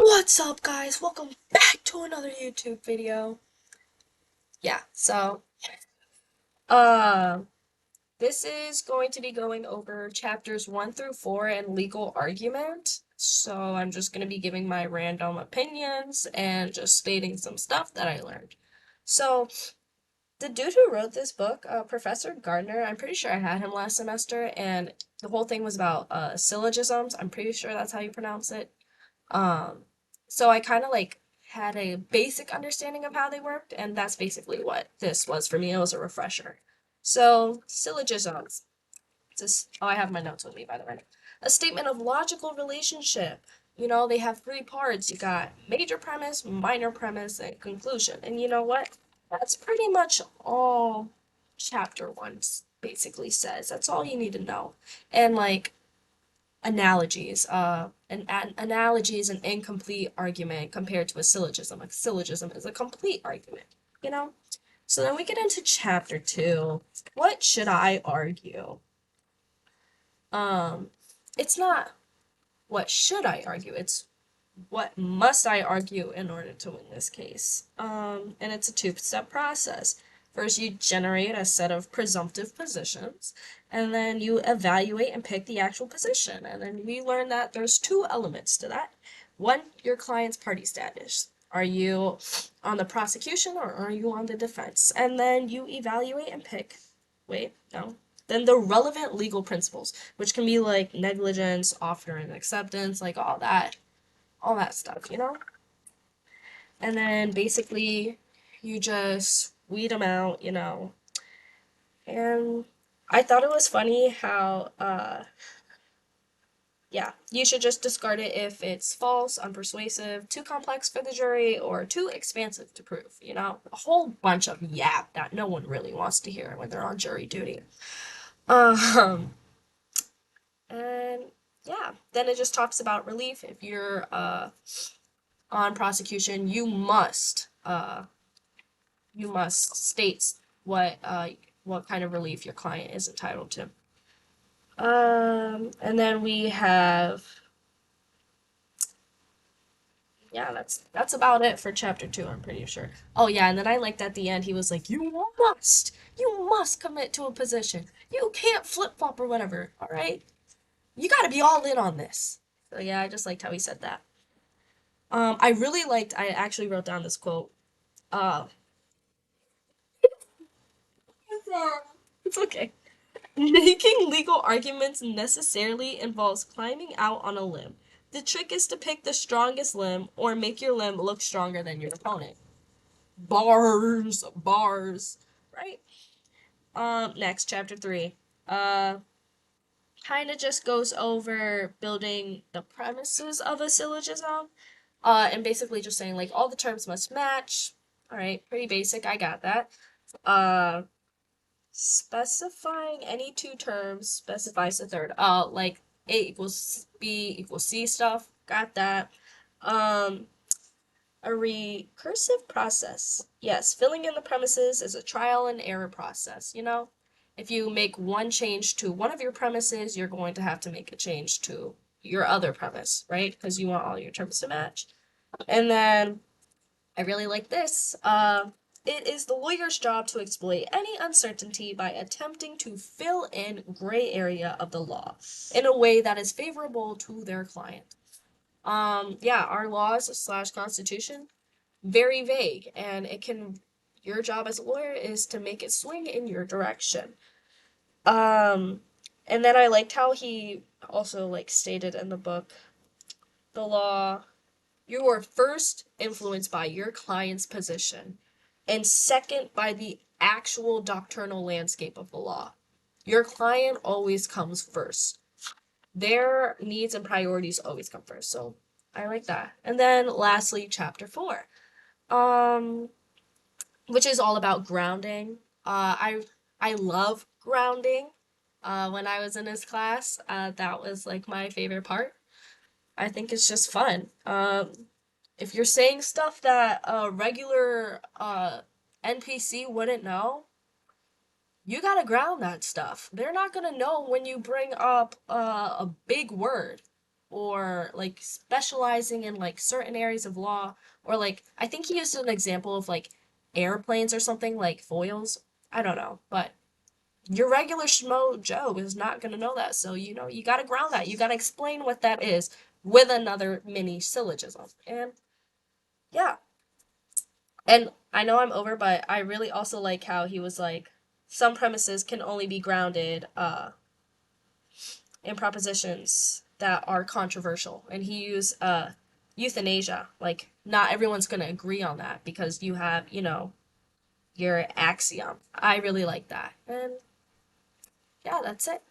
What's up, guys? Welcome back to another YouTube video. Yeah, so, uh, this is going to be going over chapters 1 through 4 in legal argument. So, I'm just going to be giving my random opinions and just stating some stuff that I learned. So, the dude who wrote this book, Professor Gardner, I'm pretty sure I had him last semester, and the whole thing was about syllogisms. I'm pretty sure that's how you pronounce it. Um, so I kind of like had a basic understanding of how they worked, and that's basically what this was for me. It was a refresher. So, syllogisms. Oh, I have my notes with me, by the way. A statement of logical relationship. You know, they have three parts. You got major premise, minor premise, and conclusion. And you know what? That's pretty much all chapter one basically says. That's all you need to know. And like, analogies. An analogy is an incomplete argument compared to a syllogism. A syllogism is a complete argument, you know? So then we get into chapter two. What should I argue? Um, it's not what should I argue, it's what must I argue in order to win this case? And it's a two-step process. First, you generate a set of presumptive positions, and then you evaluate and pick the actual position. And then we learn that there's two elements to that. One, your client's party status. Are you on the prosecution or are you on the defense? And then you evaluate and pick. Wait, no. Then the relevant legal principles, which can be like negligence, offer and acceptance, like all that stuff, you know? And then basically you just weed them out, you know. And I thought it was funny how, yeah, you should just discard it if it's false, unpersuasive, too complex for the jury, or too expansive to prove, you know? A whole bunch of yap that no one really wants to hear when they're on jury duty. Um, and yeah, then it just talks about relief. If you're, on prosecution, you must state what kind of relief your client is entitled to. And then we have, yeah, that's about it for chapter two, I'm pretty sure. Oh yeah, and then I liked at the end he was like, you must commit to a position. You can't flip flop or whatever. All right, you got to be all in on this. So yeah, I just liked how he said that. I really liked. I actually wrote down this quote. Uh, it's okay. Making legal arguments necessarily involves climbing out on a limb. The trick is to pick the strongest limb or make your limb look stronger than your opponent. Bars, bars, right? Next, chapter three. Uh, Kind of just goes over building the premises of a syllogism. And basically just saying like all the terms must match. All right, pretty basic. I got that. Uh, Specifying any two terms specifies the third. Like A equals B equals C stuff. Got that. Um, a recursive process. Yes, filling in the premises is a trial and error process, you know? If you make one change to one of your premises, you're going to have to make a change to your other premise, right? Because you want all your terms to match. And then I really like this. It is the lawyer's job to exploit any uncertainty by attempting to fill in gray area of the law in a way that is favorable to their client. Yeah, our laws slash constitution, very vague, and your job as a lawyer is to make it swing in your direction. Um, and then I liked how he also like stated in the book, the law you are first influenced by your client's position, and second by the actual doctrinal landscape of the law. Your client always comes first. Their needs and priorities always come first. So I like that. And then lastly, chapter four, um, which is all about grounding. I love grounding. When I was in his class, that was like my favorite part. I think it's just fun. If you're saying stuff that a regular NPC wouldn't know, you gotta ground that stuff. They're not gonna know when you bring up a big word. or like specializing in like certain areas of law, or like I think he used an example of like airplanes or something like foils. I don't know, but your regular schmo Joe is not gonna know that. So you gotta ground that. You gotta explain what that is with another mini syllogism. And yeah. And I know I'm over, but I really also like how he was like some premises can only be grounded in propositions that are controversial. And he used euthanasia. Like not everyone's gonna agree on that because you have, your axiom. I really like that. And yeah, that's it.